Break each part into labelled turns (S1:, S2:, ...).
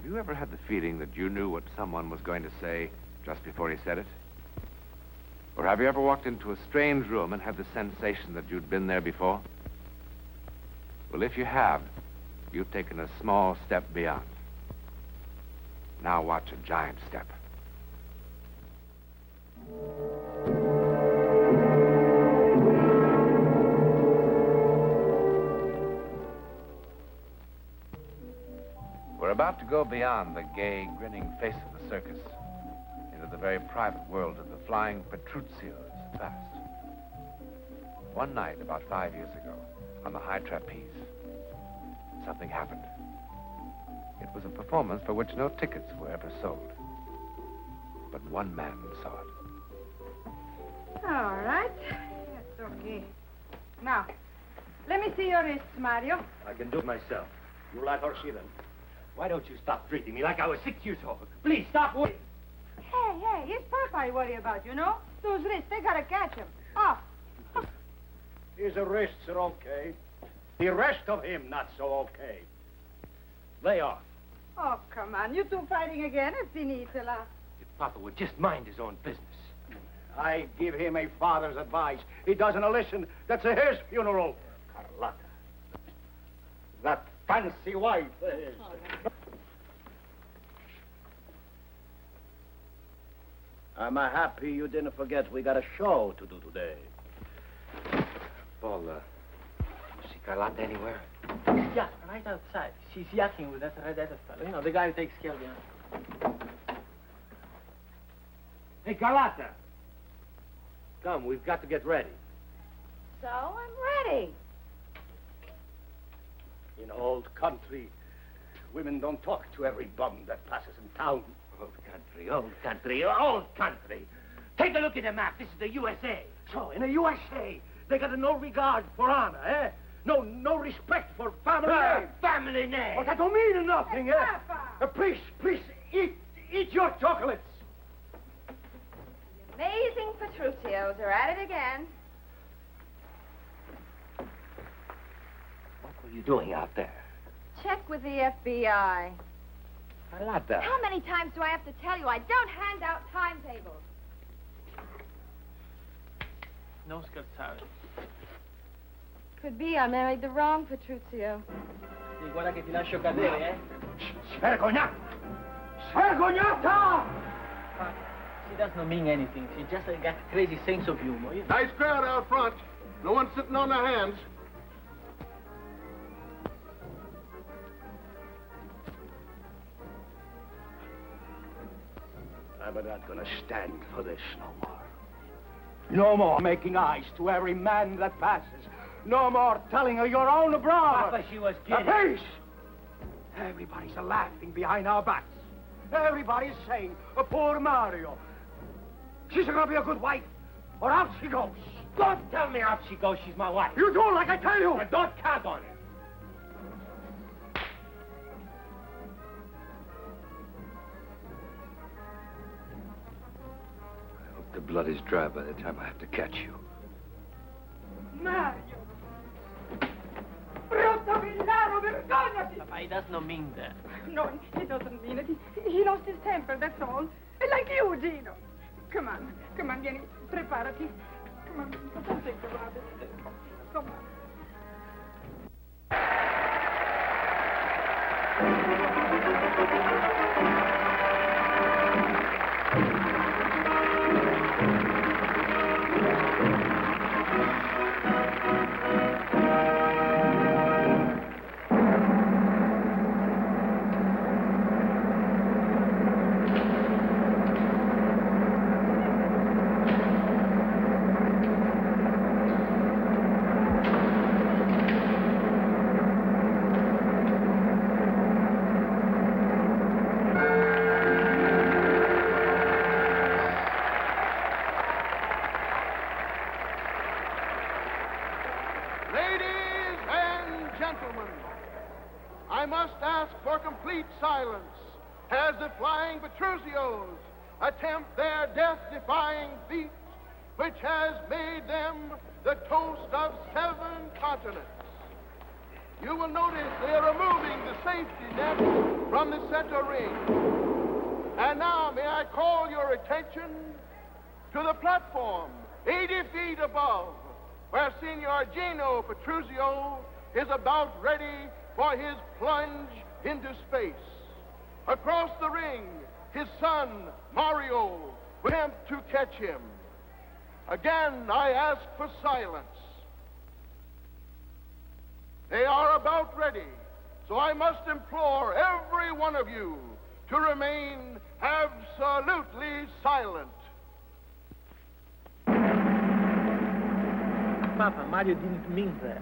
S1: Have you ever had the feeling that you knew what someone was going to say just before he said it? Or have you ever walked into a strange room and had the sensation that you'd been there before? Well, if you have, you've taken a small step beyond. Now watch a giant step. We're about to go beyond the gay, grinning face of the circus into the very private world of the flying Petruccios past. One night, about 5 years ago, on the high trapeze, something happened. It was a performance for which no tickets were ever sold. But one man saw it.
S2: All right. That's okay. Now, let me see your wrists, Mario.
S3: I can do it myself. You like her, see them. Why don't you stop treating me like I was 6 years old? Please, stop worrying.
S2: Hey, it's Papa I worry about, you know? Those wrists, they gotta catch him. Oh.
S3: His wrists are okay. The rest of him, not so okay. Lay off.
S2: Oh, come on. You two fighting again? It's finitela.
S3: If Papa would just mind his own business. I give him a father's advice. He doesn't listen. That's his funeral. Carlotta. That fancy wife is. I'm happy you didn't forget we got a show to do today. Paul, you see Carlotta anywhere?
S4: Yeah, right outside. She's yakking with that red-headed fellow. You know, the guy who takes care of you.
S3: Hey, Carlotta! Come, we've got to get ready.
S2: So, I'm ready.
S3: In old country, women don't talk to every bum that passes in town. Old country, old country, old country. Take a look at the map. This is the USA. So, in the USA, they got no regard for honor, eh? No respect for family name.
S4: Family name.
S3: But that don't mean nothing, eh?
S2: Papa.
S3: Please, eat your chocolates.
S2: Amazing Petruccios are at it again.
S3: What were you doing out there?
S2: Check with the FBI.
S3: Carlotta.
S2: How many times do I have to tell you I don't hand out timetables?
S4: No scherzare.
S2: Could be I married the wrong Petruccio.
S4: Sì, guarda che ti lascio cadere, eh?
S3: Svergognata! Svergognata!
S4: She doesn't mean anything. She just got a crazy sense of humor. You know?
S5: Nice crowd out front. No one sitting on their hands.
S3: I'm not gonna stand for this no more. No more making eyes to every man that passes. No more telling of your own broad.
S4: Papa, she was kidding.
S3: Peace! Everybody's laughing behind our backs. Everybody's saying, poor Mario. She's gonna be a good wife, or out she goes.
S4: Don't tell me how she goes. She's my wife.
S3: You do like I tell you.
S4: And don't count on it.
S3: I hope the blood is dry by the time I have to catch you.
S2: Mario! Brutto villano, vergognati!
S4: Papa, he does not mean that.
S2: No, he doesn't mean it. He lost his temper, that's all. Like you, Gino. Come on, vieni, preparati. Come on, don't think about it. Come on.
S5: Ladies and gentlemen, I must ask for complete silence as the flying Petruccios attempt their death-defying feat, which has made them the toast of 7 continents. You will notice they are removing the safety net from the center ring. And now may I call your attention to the platform 80 feet above, where Signor Gino Petruzio is about ready for his plunge into space. Across the ring, his son, Mario, will attempt to catch him. Again, I ask for silence. They are about ready, so I must implore every one of you to remain absolutely silent.
S4: Papa, Mario didn't mean that.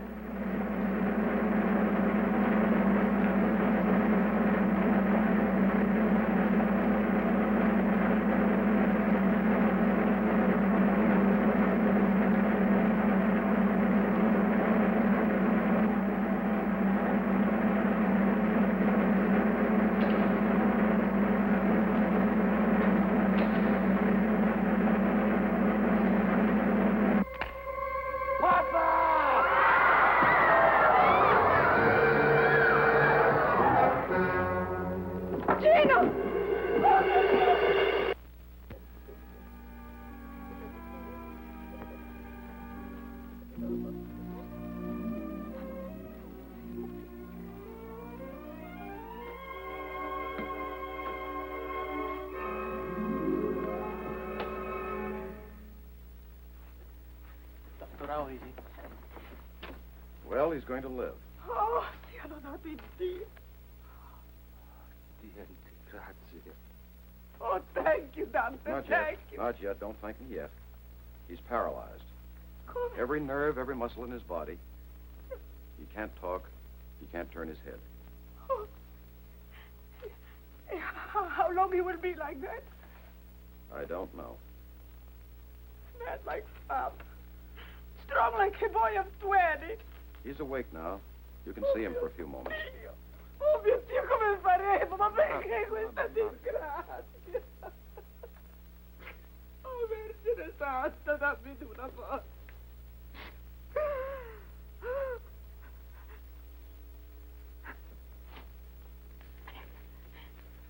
S4: How is he?
S6: Well, he's going to live.
S2: Oh, cielo di Dio.
S3: Grazie.
S2: Oh, thank you, Dante.
S6: Not
S2: Thank
S6: yet.
S2: you.
S6: Not yet. Don't thank me yet. He's paralyzed.
S2: Come.
S6: Every nerve, every muscle in his body. He can't talk. He can't turn his head.
S2: Oh. How long he will be like that?
S6: I don't know.
S2: Not like Pop. Strong like a boy of 20.
S6: He's awake now. You can see him for a few moments.
S2: Oh, mio Dio, come faremo? Ma perché questa disgrazia? Oh, Vergine Santa, dammi tu una forza.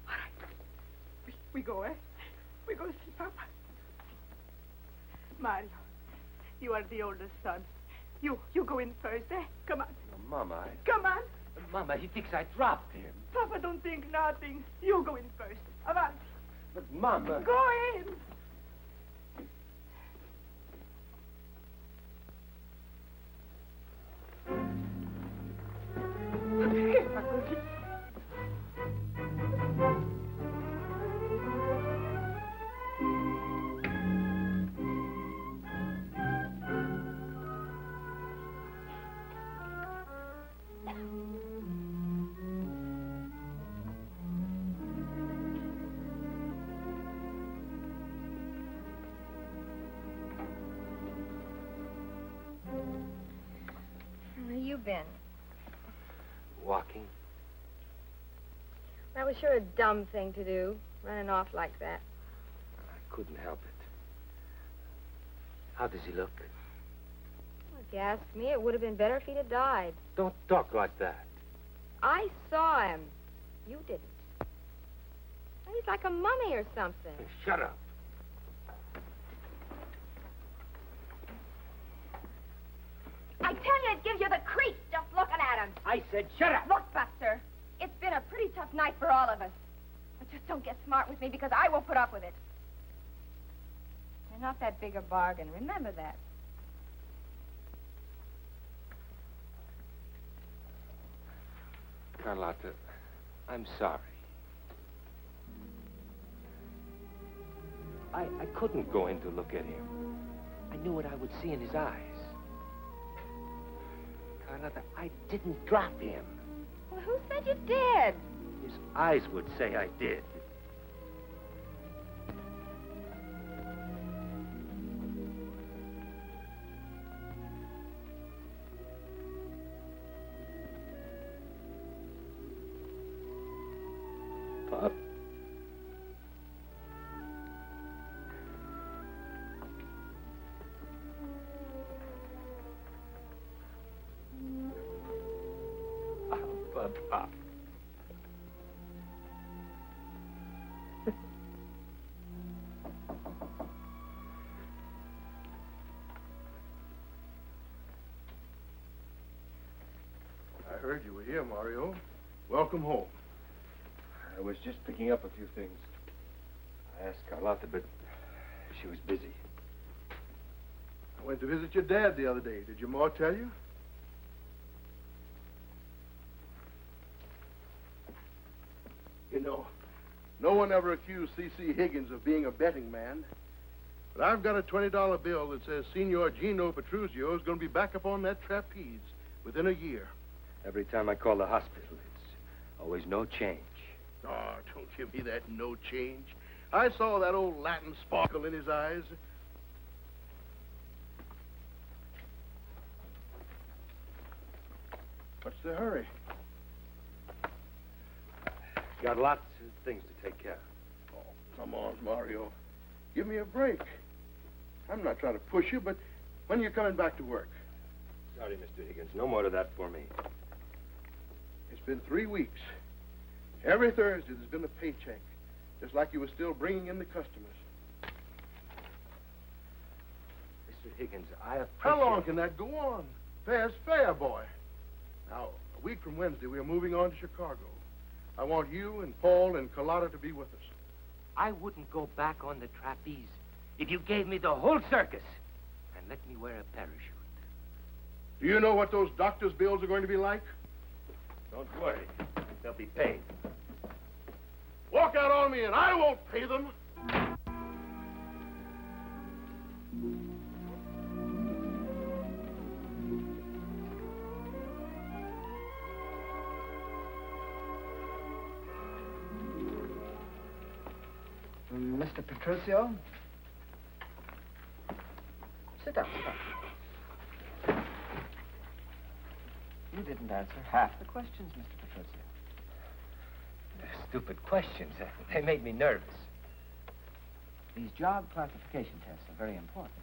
S2: All right. We go, eh? We go see Papa. Mario, you are the oldest son. You go in first, eh? Come on.
S3: Mama,
S2: Come on.
S3: Mama, he thinks I dropped him.
S2: Papa don't think nothing. You go in first. Avanti.
S3: But, Mama...
S2: Go in. Ma perché fa così?
S7: Where you been?
S3: Walking?
S7: That was sure a dumb thing to do, running off like that.
S3: I couldn't help it. How does he look?
S7: Well, if you ask me, it would have been better if he'd have died.
S3: Don't talk like that.
S7: I saw him. You didn't. He's like a mummy or something.
S3: Shut up.
S7: I tell you, it gives you the creeps just looking at him.
S3: I said shut up.
S7: Look, Buster, it's been a pretty tough night for all of us. But just don't get smart with me because I won't put up with it. You're not that big a bargain. Remember that.
S3: Carlotta, I'm sorry. I couldn't go in to look at him. I knew what I would see in his eyes. Carlotta, I didn't drop him.
S7: Well, who said you did?
S3: His eyes would say I did. Pop. Pop.
S5: heard you were here, Mario. Welcome home.
S3: I was just picking up a few things. I asked Carlotta, but she was busy.
S5: I went to visit your dad the other day. Did your ma tell you? You know, no one ever accused C.C. Higgins of being a betting man. But I've got a $20 bill that says Senor Gino Petruzio is going to be back up on that trapeze within a year.
S3: Every time I call the hospital, it's always no change.
S5: Oh, don't give me that no change. I saw that old Latin sparkle in his eyes. What's the hurry?
S3: Got lots of things to take care of.
S5: Oh, come on, Mario. Give me a break. I'm not trying to push you, but when are you coming back to work?
S3: Sorry, Mr. Higgins. No more of that for me.
S5: It's been 3 weeks. Every Thursday there's been a paycheck, just like you were still bringing in the customers.
S3: Mr. Higgins, I appreciate...
S5: How long can that go on? Fair's fair, boy. Now, a week from Wednesday, we're moving on to Chicago. I want you and Paul and Carlotta to be with us.
S3: I wouldn't go back on the trapeze if you gave me the whole circus and let me wear a parachute.
S5: Do you know what those doctor's bills are going to be like?
S3: Don't worry. They'll be paid.
S5: Walk out on me and I won't pay them.
S8: Mr. Petruzio? Sit down, sit down. You didn't answer half the questions, Mr. Petruzio.
S3: They're stupid questions. They made me nervous.
S8: These job classification tests are very important.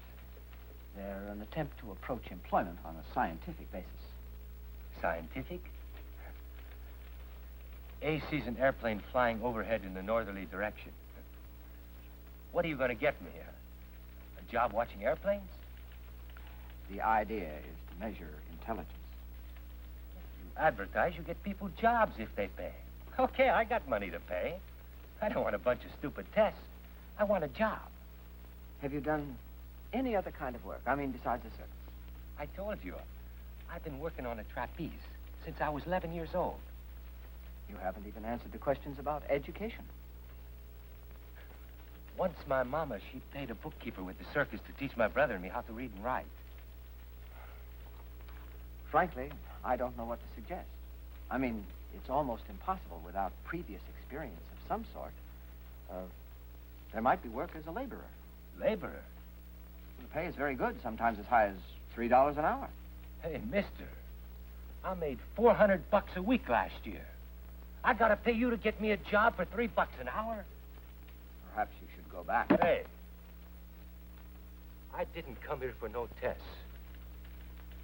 S8: They're an attempt to approach employment on a scientific basis.
S3: Scientific? A sees an airplane flying overhead in the northerly direction. What are you going to get me here? A job watching airplanes?
S8: The idea is to measure intelligence.
S3: You advertise, you get people jobs if they pay. Okay, I got money to pay. I don't want a bunch of stupid tests. I want a job.
S8: Have you done any other kind of work? I mean, besides the circus?
S3: I told you. I've been working on a trapeze since I was 11 years old.
S8: You haven't even answered the questions about education.
S3: Once my mama, she paid a bookkeeper with the circus to teach my brother and me how to read and write.
S8: Frankly, I don't know what to suggest. I mean, it's almost impossible without previous experience of some sort. There might be work as a laborer.
S3: Laborer?
S8: The pay is very good, sometimes as high as $3 an hour.
S3: Hey, mister, I made $400 a week last year. I gotta pay you to get me a job for $3 an hour?
S8: Perhaps you should go back.
S3: Hey, I didn't come here for no tests.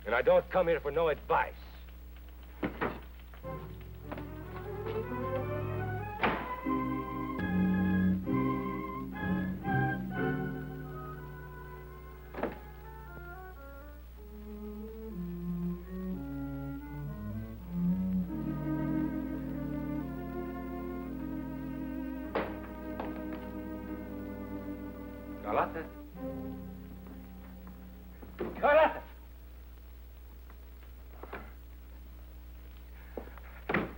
S3: And I don't come here for no advice. Carlotta? Carlotta!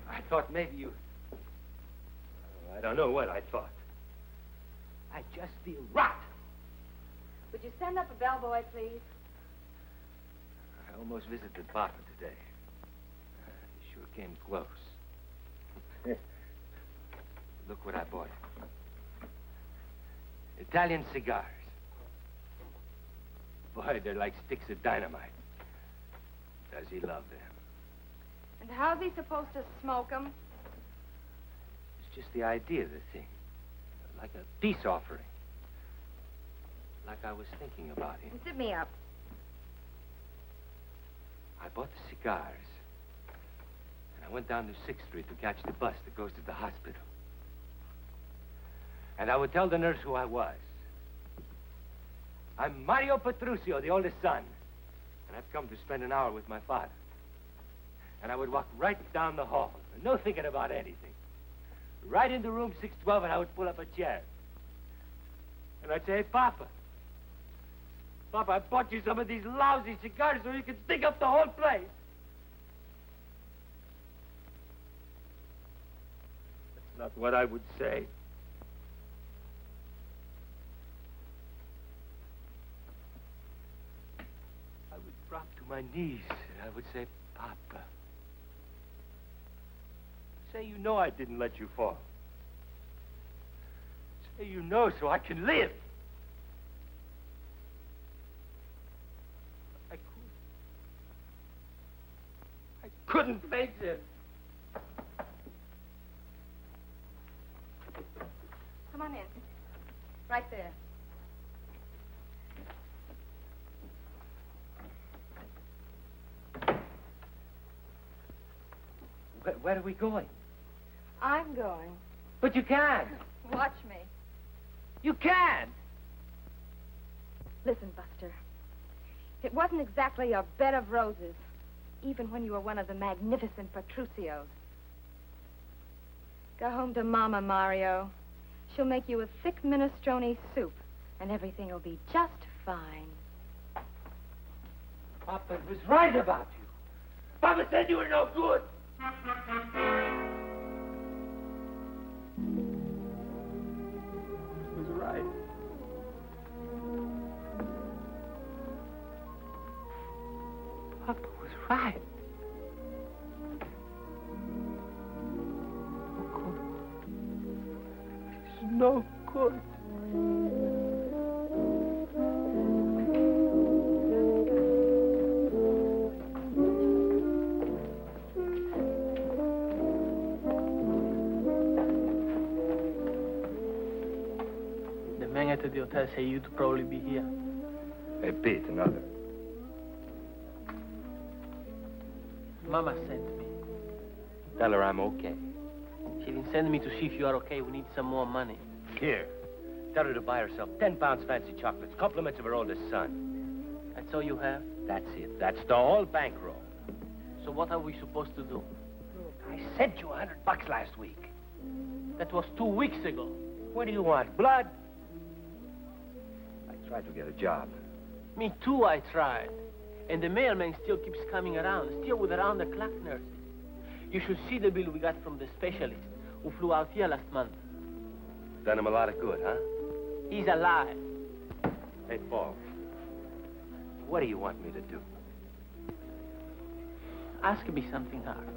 S3: I thought maybe you... I don't know what I thought. I just feel rot.
S7: Would you send up a bellboy, please?
S3: I almost visited Papa today. He sure came close. Look what I bought him. Italian cigars. Boy, they're like sticks of dynamite. Does he love them?
S7: And how's he supposed to smoke them?
S3: It's just the idea of the thing. Like a peace offering. Like I was thinking about him.
S7: Sit me up.
S3: I bought the cigars. And I went down to 6th Street to catch the bus that goes to the hospital. And I would tell the nurse who I was. I'm Mario Petruzio, the oldest son. And I've come to spend an hour with my father. and I would walk right down the hall. No thinking about anything. Right into room 612, and I would pull up a chair. And I'd say, hey, Papa. Papa, I bought you some of these lousy cigars so you can stick up the whole place. That's not what I would say. I would drop to my knees, and I would say, Papa. Say you know I didn't let you fall. Say you know so I can live. I couldn't face it.
S7: Come on in. Right there.
S3: Where are we going?
S7: I'm going.
S3: But you can't.
S7: Watch me.
S3: You can't.
S7: Listen, Buster. It wasn't exactly a bed of roses, even when you were one of the magnificent Petruccios. Go home to Mama, Mario. She'll make you a thick minestrone soup, and everything will be just fine.
S3: Papa was right about you. Papa said you were no good. He was right. Papa was right. No good.
S4: The man at the hotel said you'd probably be here.
S3: Hey, Pete, another.
S4: Mama sent me.
S3: Tell her I'm okay.
S4: She didn't send me to see if you are okay. We need some more money.
S3: Here. Tell her to buy herself 10 pounds fancy chocolates, compliments of her oldest son.
S4: That's all you have?
S3: That's it. That's the whole bankroll.
S4: So what are we supposed to do?
S3: I sent you $100 last week.
S4: That was 2 weeks ago.
S3: What do you want, blood? I tried to get a job.
S4: Me too, I tried. And the mailman still keeps coming around, still with around-the-clock nurses. You should see the bill we got from the specialist who flew out here last month.
S3: Done him a lot of good, huh?
S4: He's alive.
S3: Hey, Paul. What do you want me to do?
S4: Ask me something hard.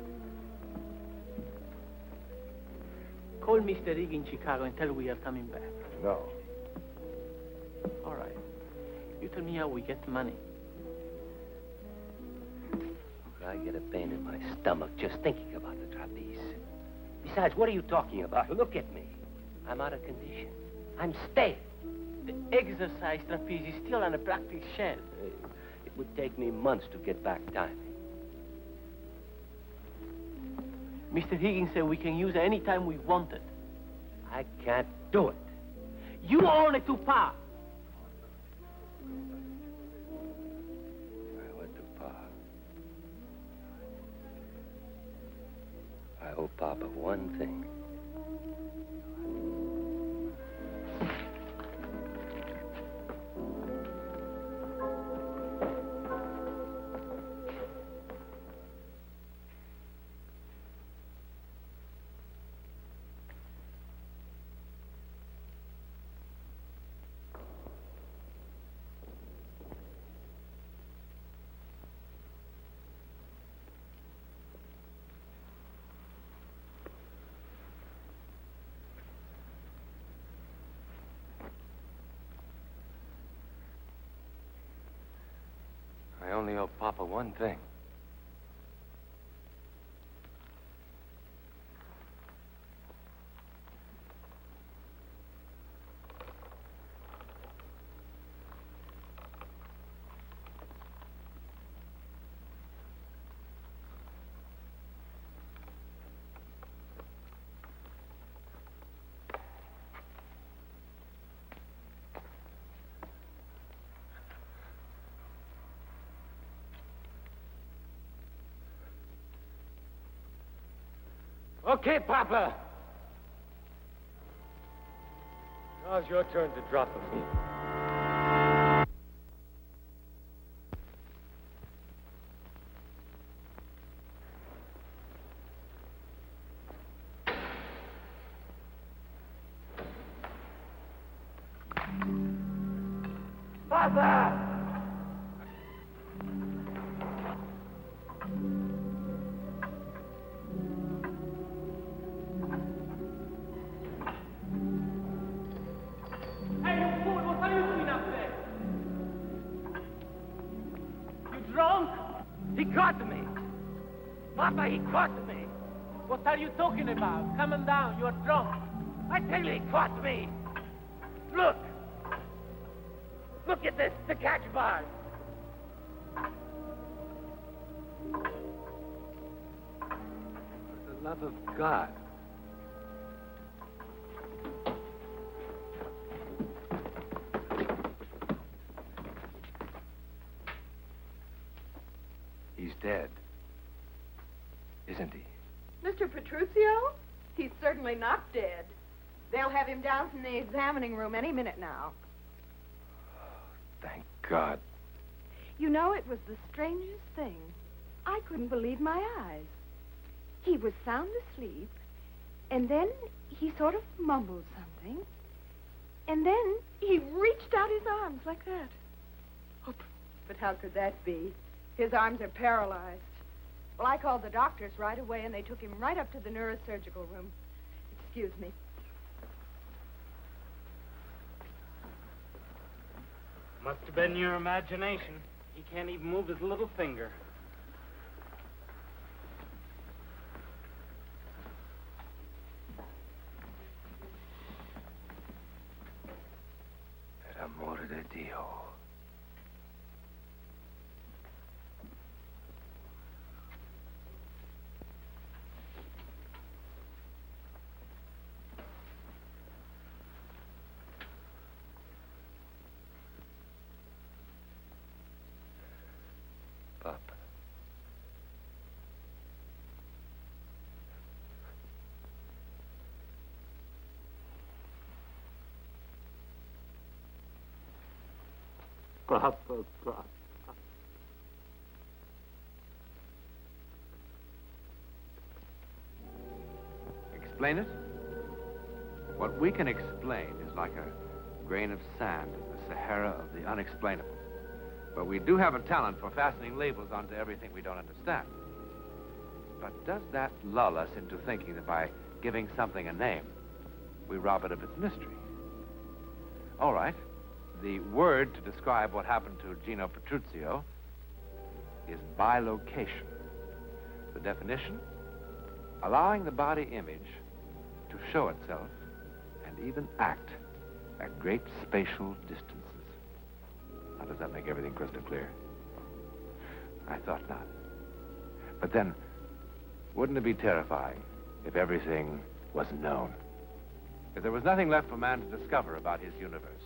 S4: Call Mr. Rigg in Chicago and tell him we are coming back.
S3: No.
S4: All right. You tell me how we get the money.
S3: I get a pain in my stomach just thinking about the trapeze. Besides, what are you talking about? Look at me. I'm out of condition. I'm stale.
S4: The exercise trapeze is still on a practice shelf.
S3: It would take me months to get back timing.
S4: Mr. Higgins said we can use it any time we want it.
S3: I can't do it.
S4: You own it to Pa.
S3: I went to Pa. I owe Papa one thing. I only owe Papa one thing. Okay, Papa. Now's your turn to drop him. Papa!
S4: Hey, you fool! What are you doing up there? You drunk?
S3: He caught me. Papa, he caught me.
S4: What are you talking about? Come on down. You are drunk.
S3: I tell you, he caught me. Look. Look at this, the catch bar.
S1: For the love of God. He's dead. Isn't he?
S2: Mr. Petruccio? He's certainly not dead. They'll have him down from the examining room any minute now.
S1: Thank God.
S2: You know, it was the strangest thing. I couldn't believe my eyes. He was sound asleep, and then he sort of mumbled something, and then he reached out his arms like that. Oh, but how could that be? His arms are paralyzed. Well, I called the doctors right away, and they took him right up to the neurosurgical room. Excuse me.
S9: Must have been your imagination. He can't even move his little finger.
S1: Per amore di Dio. Papa.
S3: Papa, Papa.
S1: Explain it? What we can explain is like a grain of sand in the Sahara of the unexplainable. But we do have a talent for fastening labels onto everything we don't understand. But does that lull us into thinking that by giving something a name, we rob it of its mystery? All right. The word to describe what happened to Gino Petruccio is bilocation. The definition? Allowing the body image to show itself and even act at great spatial distances. Now, does that make everything crystal clear? I thought not. But then, wouldn't it be terrifying if everything was known? If there was nothing left for man to discover about his universe?